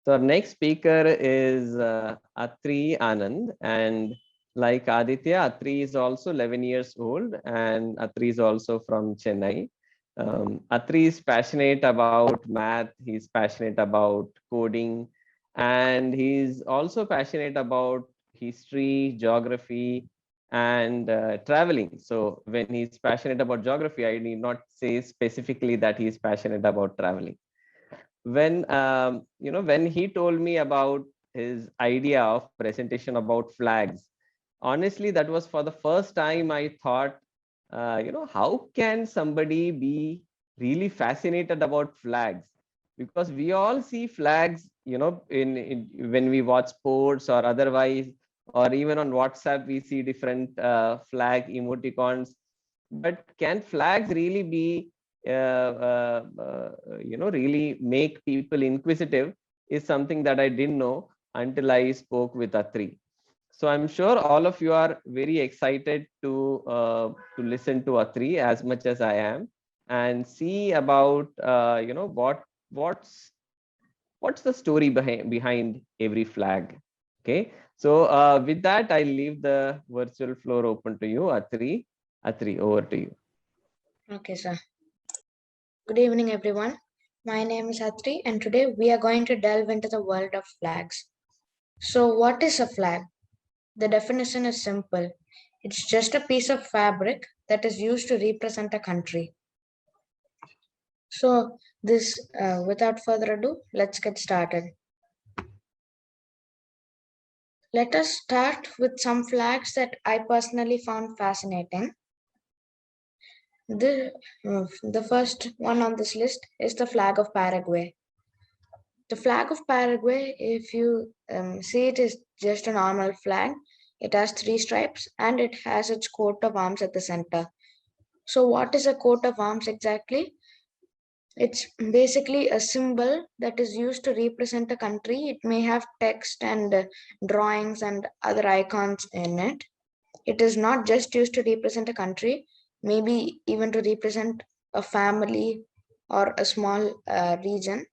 So our next speaker is Atri Anand, and like Aditya, Atri is also 11 years old, and Atri is also from Chennai. Atri is passionate about math, he's passionate about coding, and he's also passionate about history, geography, and traveling. So when he's passionate about geography, I need not say specifically that he's passionate about traveling. When he told me about his idea of presentation about flags, honestly, that was for the first time I thought, how can somebody be really fascinated about flags? Because we all see flags, in when we watch sports or otherwise, or even on WhatsApp we see different flag emoticons. But can flags really be really make people inquisitive is something that I didn't know until I spoke with Atri. So I'm sure all of you are very excited to listen to Atri as much as I am, and see about what's what's the story behind every flag. Okay, so with that, I leave the virtual floor open to you, Atri. Atri, over to you. Okay, sir. Good evening, everyone. My name is Atri, and today we are going to delve into the world of flags. So, what is a flag? The definition is simple. It's just a piece of fabric that is used to represent a country. So, without further ado, let's get started. Let us start with some flags that I personally found fascinating. The first one on this list is the flag of Paraguay. The flag of Paraguay, if you see it, is just a normal flag. It has three stripes and it has its coat of arms at the center. So, what is a coat of arms exactly? It's basically a symbol that is used to represent a country. It may have text and drawings and other icons in it. It is not just used to represent a country, maybe even to represent a family or a small region.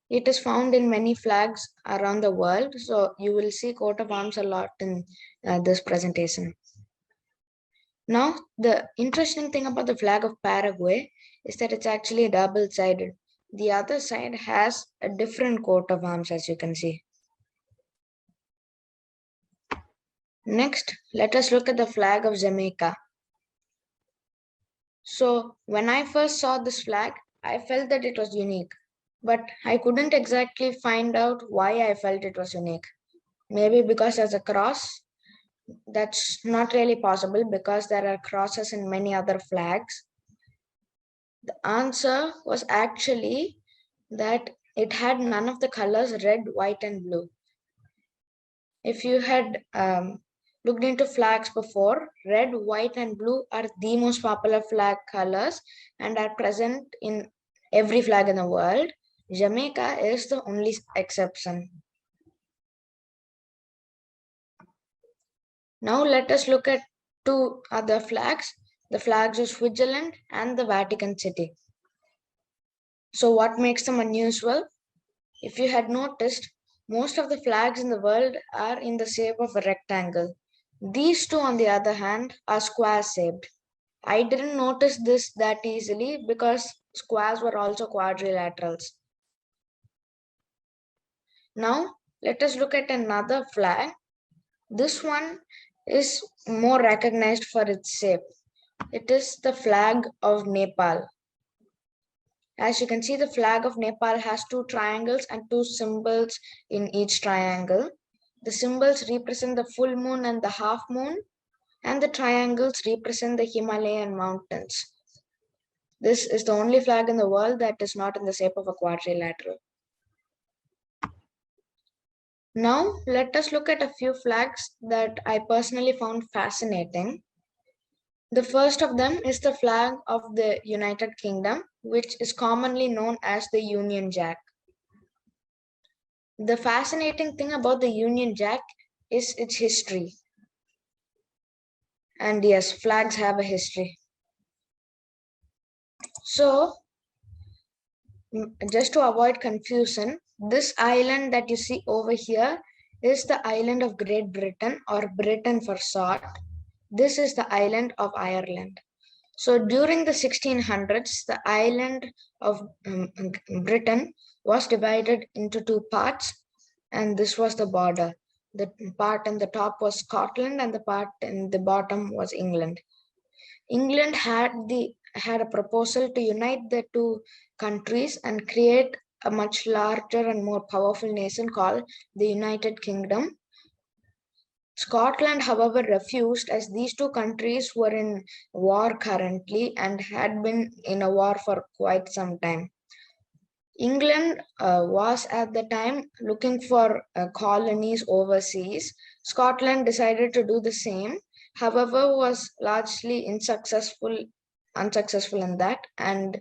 It is found in many flags around the world, so you will see coat of arms a lot in this presentation. Now, the interesting thing about the flag of Paraguay is that it's actually double-sided. The other side has a different coat of arms, as you can see. Next, let us look at the flag of Jamaica. So, when I first saw this flag, I felt that it was unique, but I couldn't exactly find out why I felt it was unique. Maybe because there's a cross. That's not really possible because there are crosses in many other flags. The answer was actually that it had none of the colors red, white, and blue. If you had looked into flags before, red, white, and blue are the most popular flag colors and are present in every flag in the world. Jamaica is the only exception. Now let us look at two other flags, the flags of Switzerland and the Vatican City. So what makes them unusual? If you had noticed, most of the flags in the world are in the shape of a rectangle. These two, on the other hand, are square-shaped. I didn't notice this that easily because squares were also quadrilaterals. Now, let us look at another flag. This one is more recognized for its shape. It is the flag of Nepal. As you can see, the flag of Nepal has two triangles and two symbols in each triangle. The symbols represent the full moon and the half moon, and the triangles represent the Himalayan mountains. This is the only flag in the world that is not in the shape of a quadrilateral. Now, let us look at a few flags that I personally found fascinating. The first of them is the flag of the United Kingdom, which is commonly known as the Union Jack. The fascinating thing about the Union Jack is its history. And yes, flags have a history. So, Just to avoid confusion, this island that you see over here is the island of Great Britain, or Britain for short. This is the island of Ireland. So during the 1600s, the island of Britain was divided into two parts, and this was the border. The part in the top was Scotland, and the part in the bottom was England. England had a proposal to unite the two countries and create a much larger and more powerful nation called the United Kingdom. Scotland, however, refused, as these two countries were in war currently and had been in a war for quite some time. England was at the time looking for colonies overseas. Scotland decided to do the same, however, was largely unsuccessful in that, and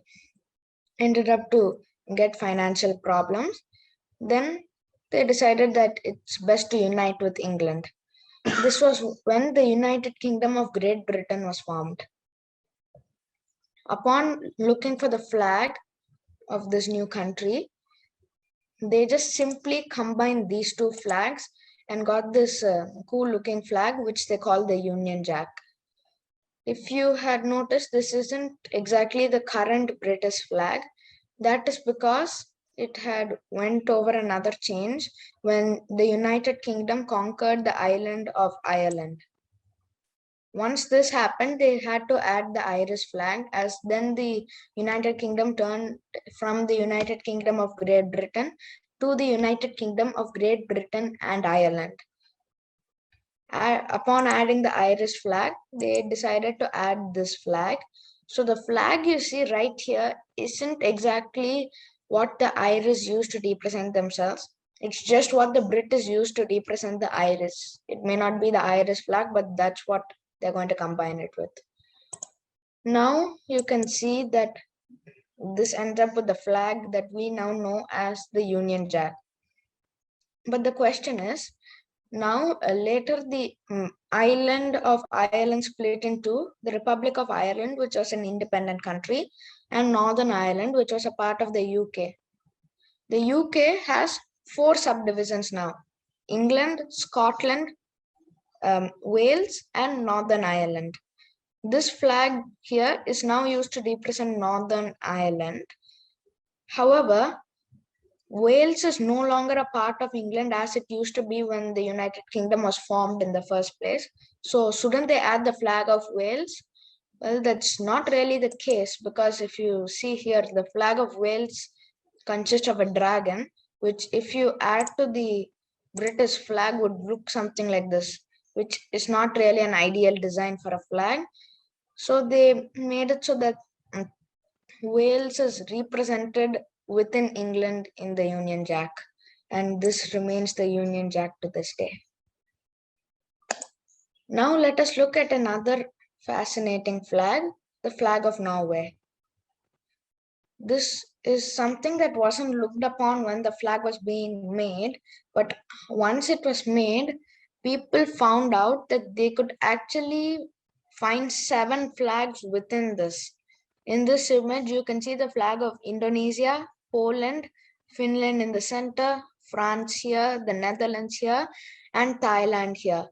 ended up to get financial problems. Then they decided that it's best to unite with England. This was when the United Kingdom of Great Britain was formed. Upon looking for the flag of this new country, they just simply combined these two flags and got this cool looking flag, which they call the Union Jack. If you had noticed, this isn't exactly the current British flag. That is because it had went over another change when the United Kingdom conquered the island of Ireland. Once this happened, they had to add the Irish flag, as then the United Kingdom turned from the United Kingdom of Great Britain to the United Kingdom of Great Britain and Ireland. Upon adding the Irish flag, they decided to add this flag. So the flag you see right here isn't exactly what the Irish used to represent themselves. It's just what the British used to represent the Irish. It may not be the Irish flag, but that's what they're going to combine it with. Now you can see that this ends up with the flag that we now know as the Union Jack. But the question is, now later the island of Ireland split into the Republic of Ireland, which was an independent country, and Northern Ireland, which was a part of the UK. The UK has 4 subdivisions now: England, Scotland, Wales, and Northern Ireland. This flag here is now used to represent Northern Ireland. However, Wales is no longer a part of England as it used to be when the United Kingdom was formed in the first place. So shouldn't they add the flag of Wales? Well, that's not really the case, because if you see here, the flag of Wales consists of a dragon, which if you add to the British flag would look something like this, which is not really an ideal design for a flag. So they made it so that Wales is represented within England in the Union Jack, and this remains the Union Jack to this day. Now let us look at another fascinating flag, the flag of Norway. This is something that wasn't looked upon when the flag was being made, but once it was made, people found out that they could actually find 7 flags within this. In this image, you can see the flag of Indonesia, Poland, Finland in the center, France here, the Netherlands here, and Thailand here.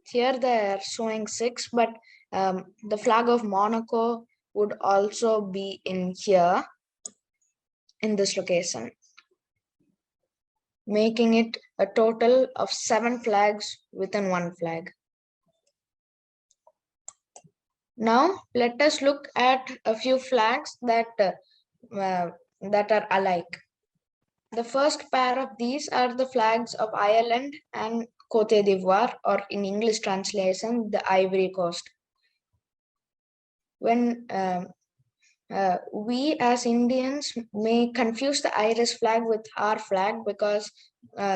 Here they are showing 6, but the flag of Monaco would also be in here, in this location, making it a total of 7 flags within one flag. Now, let us look at a few flags that are alike. The first pair of these are the flags of Ireland and Cote d'Ivoire, or in English translation, the Ivory Coast. When we as Indians may confuse the Irish flag with our flag because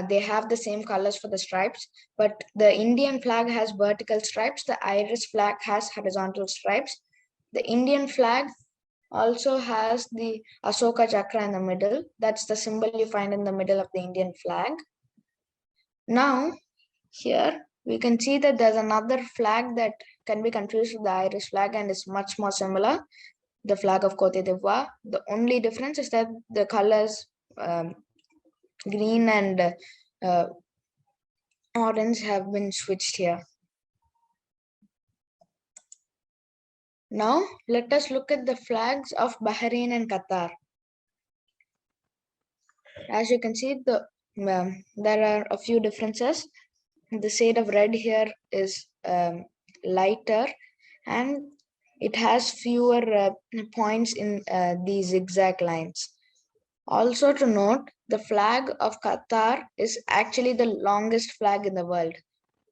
they have the same colors for the stripes, but the Indian flag has vertical stripes, the Irish flag has horizontal stripes. The Indian flag also has the Ashoka Chakra in the middle. That's the symbol you find in the middle of the Indian flag. Now, here we can see that there's another flag that can be confused with the Irish flag and is much more similar. the flag of Cote d'Ivoire. The only difference is that the colors green and orange have been switched here. Now, let us look at the flags of Bahrain and Qatar. As you can see, there are a few differences. The shade of red here is lighter, and it has fewer points in these zigzag lines. Also to note, the flag of Qatar is actually the longest flag in the world.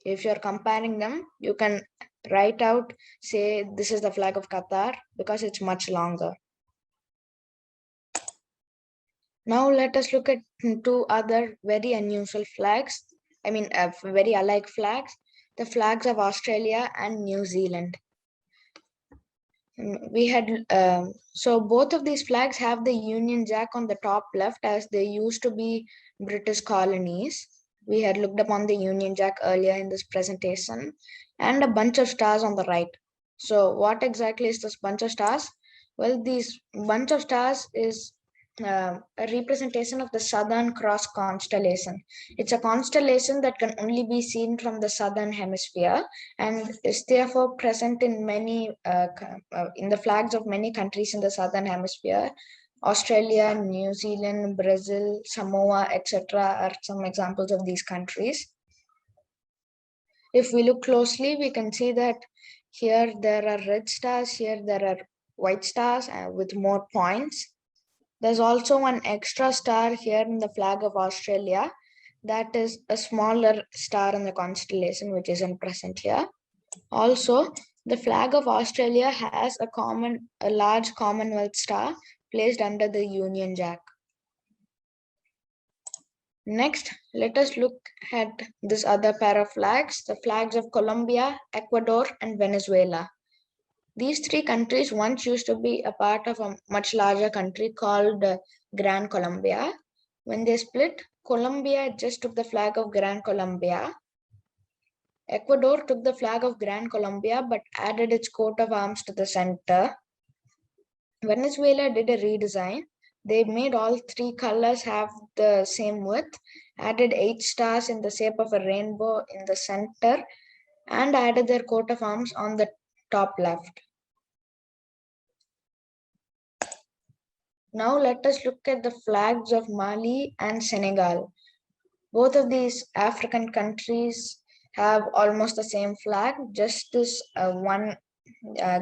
If you're comparing them, you can write out, say, this is the flag of Qatar because it's much longer. Now let us look at two other very unusual flags. Very alike flags, the flags of Australia and New Zealand. So both of these flags have the Union Jack on the top left, as they used to be British colonies. We had looked upon the Union Jack earlier in this presentation, and a bunch of stars on the right. So what exactly is this bunch of stars? Well, this bunch of stars is a representation of the Southern Cross constellation. It's a constellation that can only be seen from the southern hemisphere and is therefore present in many in the flags of many countries in the southern hemisphere. Australia, New Zealand, Brazil, Samoa, etc. are some examples of these countries. If we look closely, we can see that here there are red stars, here there are white stars with more points. There's also one extra star here in the flag of Australia. That is a smaller star in the constellation, which isn't present here. Also, the flag of Australia has a large Commonwealth star placed under the Union Jack. Next, let us look at this other pair of flags, the flags of Colombia, Ecuador, and Venezuela. These three countries once used to be a part of a much larger country called Gran Colombia. When they split, Colombia just took the flag of Gran Colombia. Ecuador took the flag of Gran Colombia but added its coat of arms to the center. Venezuela did a redesign. They made all three colors have the same width, added 8 stars in the shape of a rainbow in the center, and added their coat of arms on the top left. Now let us look at the flags of Mali and Senegal. Both of these African countries have almost the same flag, just this one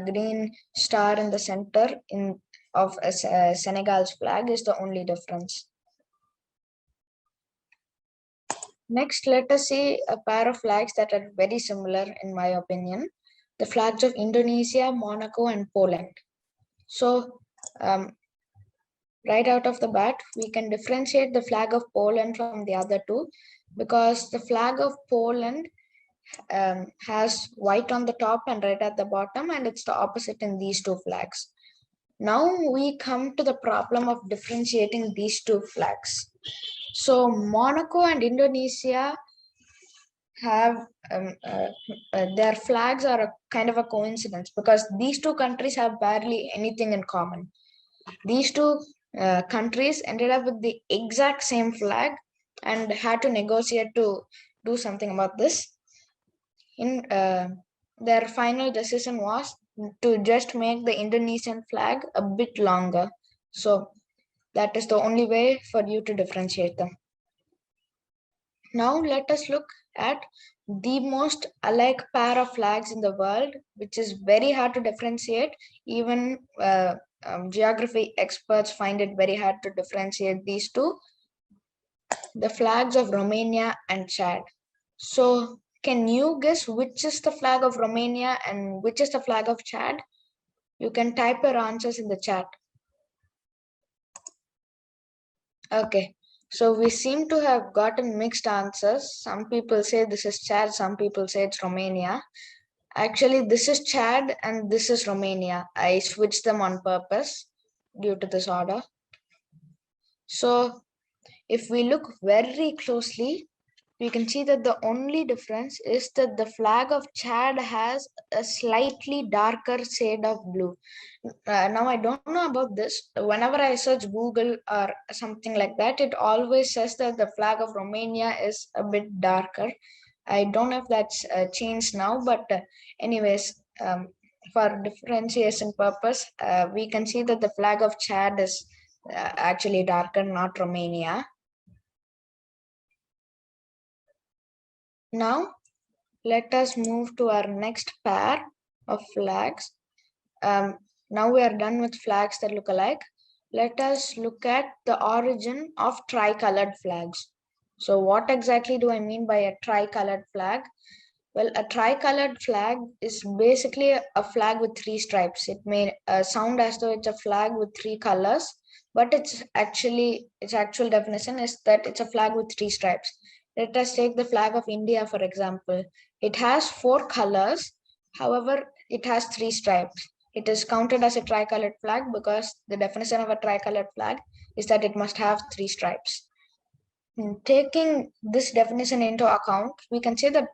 green star in the center of Senegal's flag is the only difference. Next, let us see a pair of flags that are very similar in my opinion. The flags of Indonesia, Monaco, and Poland. So, right out of the bat, we can differentiate the flag of Poland from the other two because the flag of Poland has white on the top and red at the bottom, and it's the opposite in these two flags. Now we come to the problem of differentiating these two flags. So Monaco and Indonesia have their flags are a kind of a coincidence because these two countries have barely anything in common. These two countries ended up with the exact same flag and had to negotiate to do something about this. In their final decision was to just make the Indonesian flag a bit longer. So that is the only way for you to differentiate them. Now let us look at the most alike pair of flags in the world, which is very hard to differentiate. Even geography experts find it very hard to differentiate these two. The flags of Romania and Chad. So can you guess which is the flag of Romania and which is the flag of Chad? You can type your answers in the chat. Okay, so we seem to have gotten mixed answers. Some people say this is Chad, some people say it's Romania. Actually, this is Chad and this is Romania. I switched them on purpose due to this order. So if we look very closely, we can see that the only difference is that the flag of Chad has a slightly darker shade of blue. Now, I don't know about this. Whenever I search Google or something like that, it always says that the flag of Romania is a bit darker. I don't know if that's changed now, but anyways, for differentiation purpose, we can see that the flag of Chad is actually darker, not Romania. Now, let us move to our next pair of flags. Now we are done with flags that look alike. Let us look at the origin of tricolored flags. So what exactly do I mean by a tricolored flag? Well, a tricolored flag is basically a flag with three stripes. It may sound as though it's a flag with three colors, but its actual definition is that it's a flag with three stripes. Let us take the flag of India, for example. It has four colors. However, it has three stripes. It is counted as a tricolored flag because the definition of a tricolored flag is that it must have three stripes. Taking this definition into account, we can say that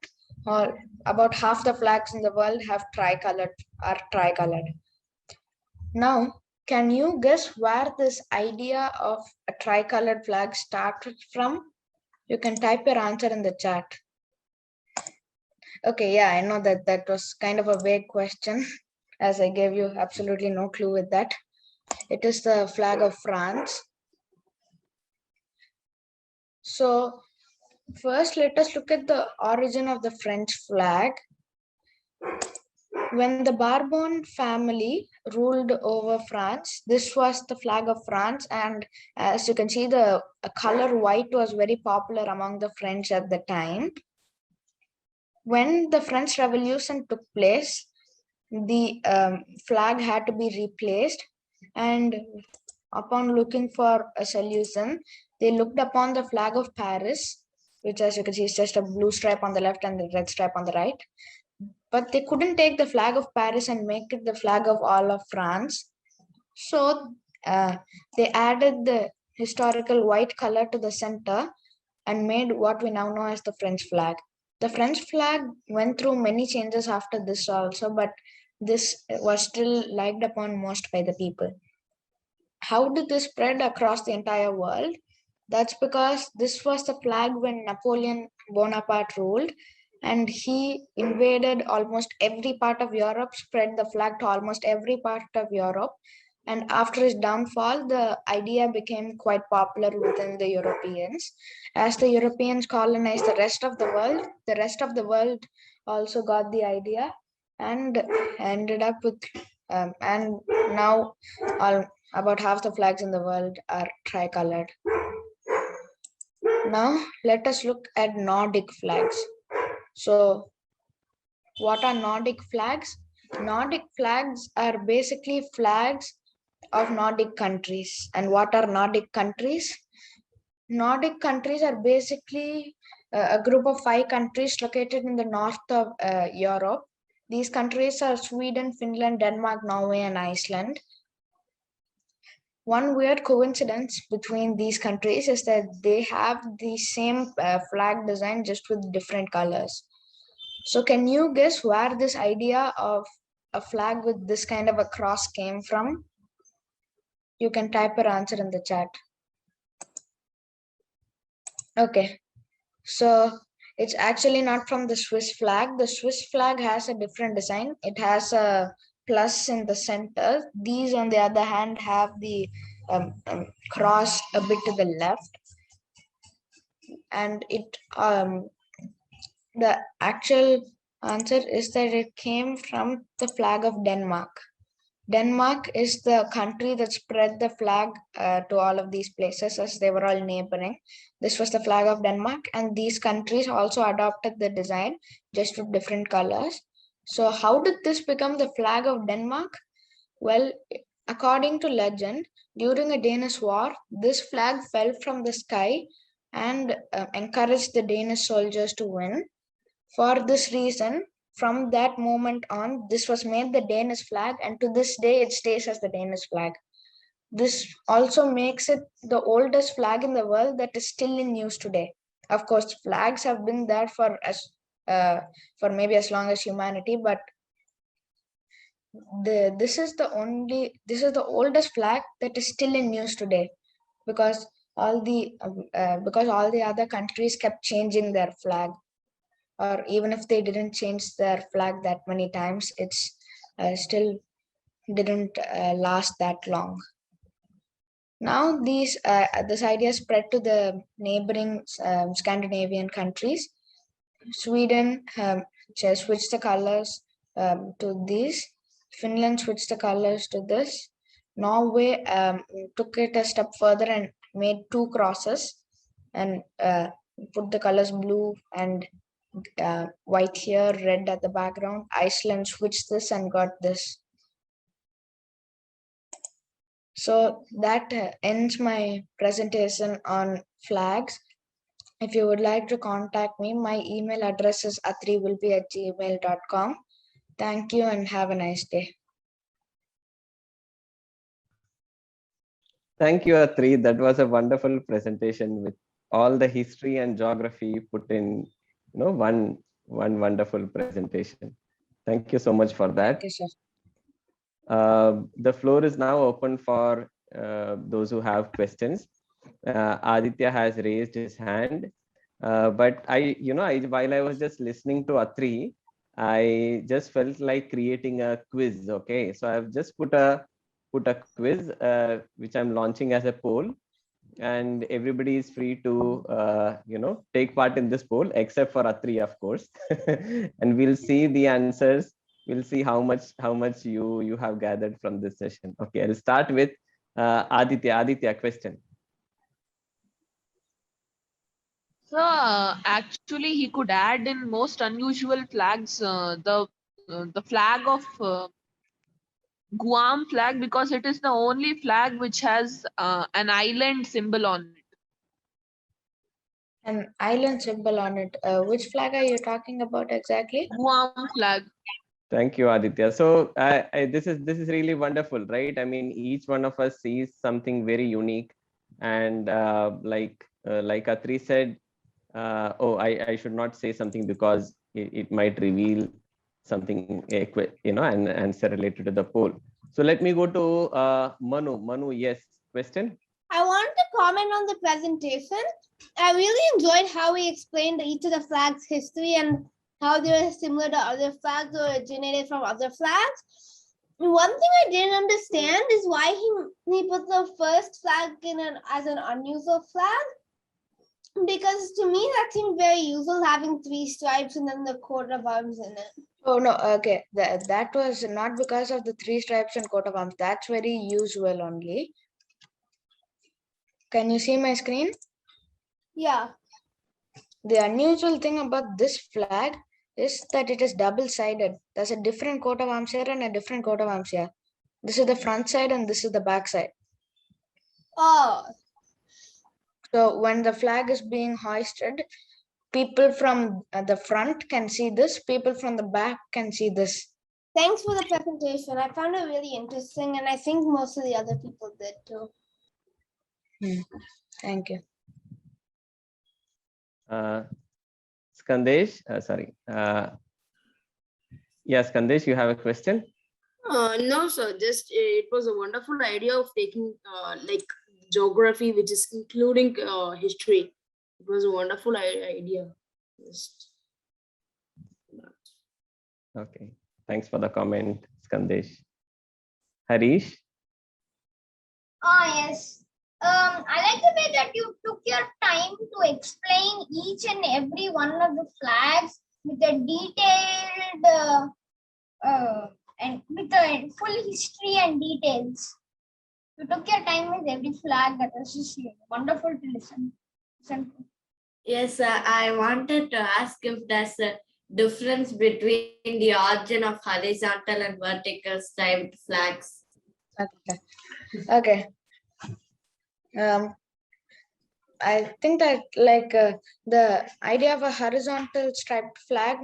about half the flags in the world are tricolored. Now, can you guess where this idea of a tricolored flag started from? You can type your answer in the chat. Okay, yeah, I know that was kind of a vague question, as I gave you absolutely no clue with that. It is the flag of France. So first, let us look at the origin of the French flag. When the Bourbon family ruled over France, this was the flag of France, and as you can see, the color white was very popular among the French at the time. When the French Revolution took place, the flag had to be replaced, and upon looking for a solution, they looked upon the flag of Paris, which, as you can see, is just a blue stripe on the left and the red stripe on the right. But they couldn't take the flag of Paris and make it the flag of all of France. So they added the historical white color to the center and made what we now know as the French flag. The French flag went through many changes after this also, but this was still liked upon most by the people. How did this spread across the entire world? That's because this was the flag when Napoleon Bonaparte ruled, and he invaded almost every part of Europe, spread the flag to almost every part of Europe. And after his downfall, the idea became quite popular within the Europeans. As the Europeans colonized the rest of the world also got the idea and ended up with, and now about half the flags in the world are tricolored. Now, let us look at Nordic flags. So, what are Nordic flags? Nordic flags are basically flags of Nordic countries. And what are Nordic countries? Nordic countries are basically a group of 5 countries located in the north of Europe. These countries are Sweden, Finland, Denmark, Norway, and Iceland. One weird coincidence between these countries is that they have the same flag design just with different colors. So can you guess where this idea of a flag with this kind of a cross came from? You can type your answer in the chat. Okay, so it's actually not from the Swiss flag. The Swiss flag has a different design. It has a plus in the center. These, on the other hand, have the cross a bit to the left. And the actual answer is that it came from the flag of Denmark. Denmark is the country that spread the flag to all of these places, as they were all neighboring. This was the flag of Denmark, and these countries also adopted the design just with different colors. So how did this become the flag of Denmark? Well, according to legend, during a Danish war, this flag fell from the sky and encouraged the Danish soldiers to win. For this reason, from that moment on, this was made the Danish flag, and to this day, it stays as the Danish flag. This also makes it the oldest flag in the world that is still in use today. Of course, flags have been there for maybe as long as humanity, but this is the oldest flag that is still in use today, because all the other countries kept changing their flag, or even if they didn't change their flag that many times, it's still didn't last that long. Now this idea spread to the neighboring Scandinavian countries. Sweden switched the colors to these. Finland switched the colors to this. Norway took it a step further and made two crosses and put the colors blue and white here, red at the background. Iceland switched this and got this. So that ends my presentation on flags. If you would like to contact me, my email address is atriwillbe@gmail.com. Thank you and have a nice day. Thank you, Atri. That was a wonderful presentation with all the history and geography put in, one wonderful presentation. Thank you so much for that. Okay, sir. The floor is now open for those who have questions. Aditya has raised his hand, but while I was just listening to Atri, I just felt like creating a quiz. Okay, so I've just put a quiz which I'm launching as a poll, and everybody is free to take part in this poll except for Atri, of course. And we'll see the answers. We'll see how much you have gathered from this session. Okay, I'll start with Aditya, question. So actually, he could add in most unusual flags the flag of Guam flag, because it is the only flag which has an island symbol on it. An island symbol on it. Which flag are you talking about exactly? Guam flag. Thank you, Aditya. So this is really wonderful, right? I mean, each one of us sees something very unique, and like Atri said, I should not say something because it might reveal something, an answer related to the poll. So let me go to Manu. Manu, yes, question. I wanted to comment on the presentation. I really enjoyed how he explained each of the flags' history and how they were similar to other flags or originated from other flags. One thing I didn't understand is why he put the first flag as an unusual flag. Because to me that seemed very usual, having 3 stripes and then the coat of arms in it. Oh no, okay. That was not because of the 3 stripes and coat of arms. That's very usual only. Can you see my screen? Yeah. The unusual thing about this flag is that it is double-sided. There's a different coat of arms here and a different coat of arms here. This is the front side and this is the back side. Oh. So when the flag is being hoisted, people from the front can see this, people from the back can see this. Thanks for the presentation. I found it really interesting, and I think most of the other people did too. Thank you. Skandesh, sorry. Yes, Skandesh, you have a question? No, sir. Just it was a wonderful idea of taking like geography, which is including history. It was a wonderful idea. Just... Okay, thanks for the comment, Skandesh. Harish? Yes. I like the way that you took your time to explain each and every one of the flags with a detailed and with a full history and details. You took your time with every flag. That was just wonderful to listen to. Yes, I wanted to ask if there's a difference between the origin of horizontal and vertical striped flags. Okay. I think that the idea of a horizontal striped flag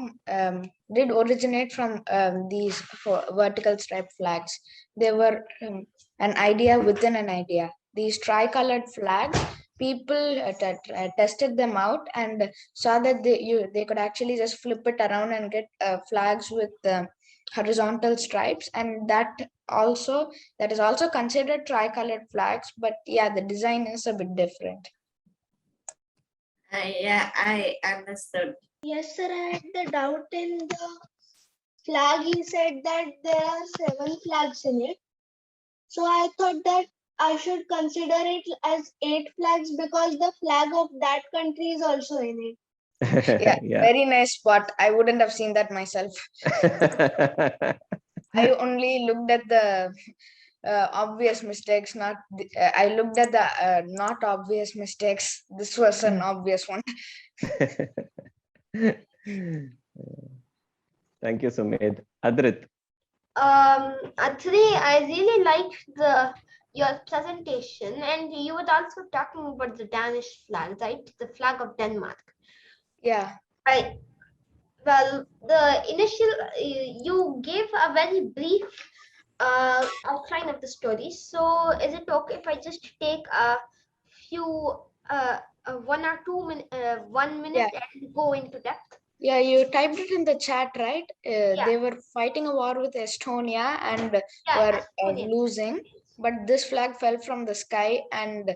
did originate from these vertical striped flags. They were an idea within an idea. These tricolored flags people tested them out and saw that they could actually just flip it around and get flags with horizontal stripes, and that is also considered tricolored flags, but yeah, the design is a bit different. Yeah, I understood. Yes, sir. I had the doubt in the flag. He said that there are 7 flags in it. So I thought that I should consider it as 8 flags because the flag of that country is also in it. Yeah, Yeah. very nice spot. I wouldn't have seen that myself. I only looked at the obvious mistakes, not I looked at the not obvious mistakes. This was an obvious one. Thank you, Sumedh. Adrit. Atri, I really liked your presentation, and you were also talking about the Danish flag, right? The flag of Denmark. Yeah. Well, the initial you gave a very brief outline of the story. So, is it okay if I just take a few 1 or 2 minutes, 1 minute, and go into depth? Yeah, you typed it in the chat, right? Yeah. They were fighting a war with Estonia and were Estonia. losing, but this flag fell from the sky and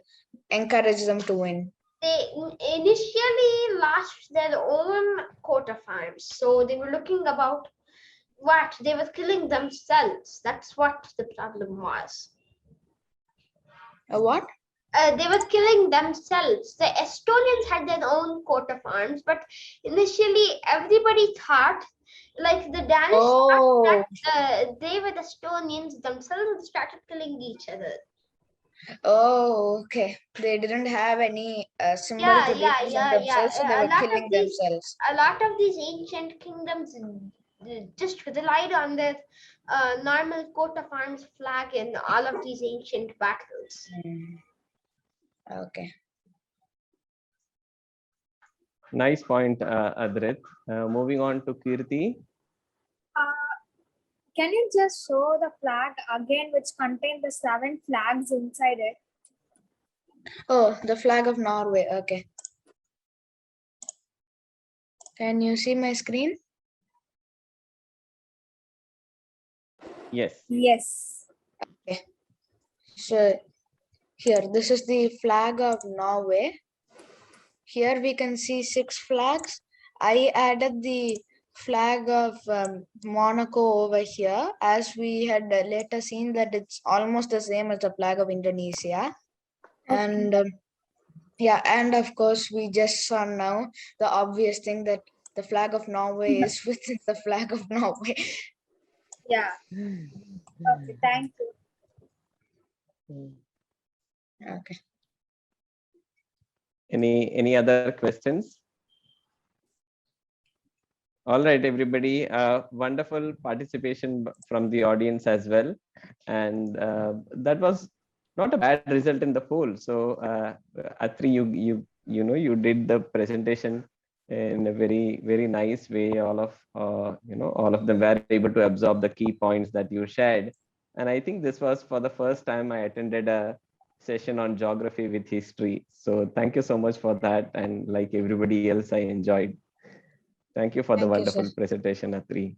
encouraged them to win. They initially lost their own coat of arms, so they were looking about what they were killing themselves. That's what the problem was. What? They were killing themselves. The Estonians had their own coat of arms, but initially everybody thought, like the Danish, thought that they were the Estonians themselves started killing each other. Oh, okay. They didn't have any symbol to represent themselves, so they were killing themselves. A lot of these ancient kingdoms just relied on their normal coat of arms flag in all of these ancient battles. Okay. Nice point, Adrit. Moving on to Kirti. Can you just show the flag again, which contained the 7 flags inside it? Oh, the flag of Norway. Okay. Can you see my screen? Yes. Yes. Okay. So here, this is the flag of Norway. Here we can see 6 flags. I added the flag of Monaco over here, as we had later seen that it's almost the same as the flag of Indonesia. Okay. And yeah, and of course we just saw now the obvious thing that the flag of Norway is within the flag of Norway. Yeah. Okay, thank you. Okay. Any other questions? All right, everybody. Wonderful participation from the audience as well, and that was not a bad result in the poll. So, Atri, you did the presentation in a very nice way. All of them were able to absorb the key points that you shared, and I think this was for the first time I attended a session on geography with history. So, thank you so much for that, and like everybody else, I enjoyed. Thank you for the wonderful presentation, Atri.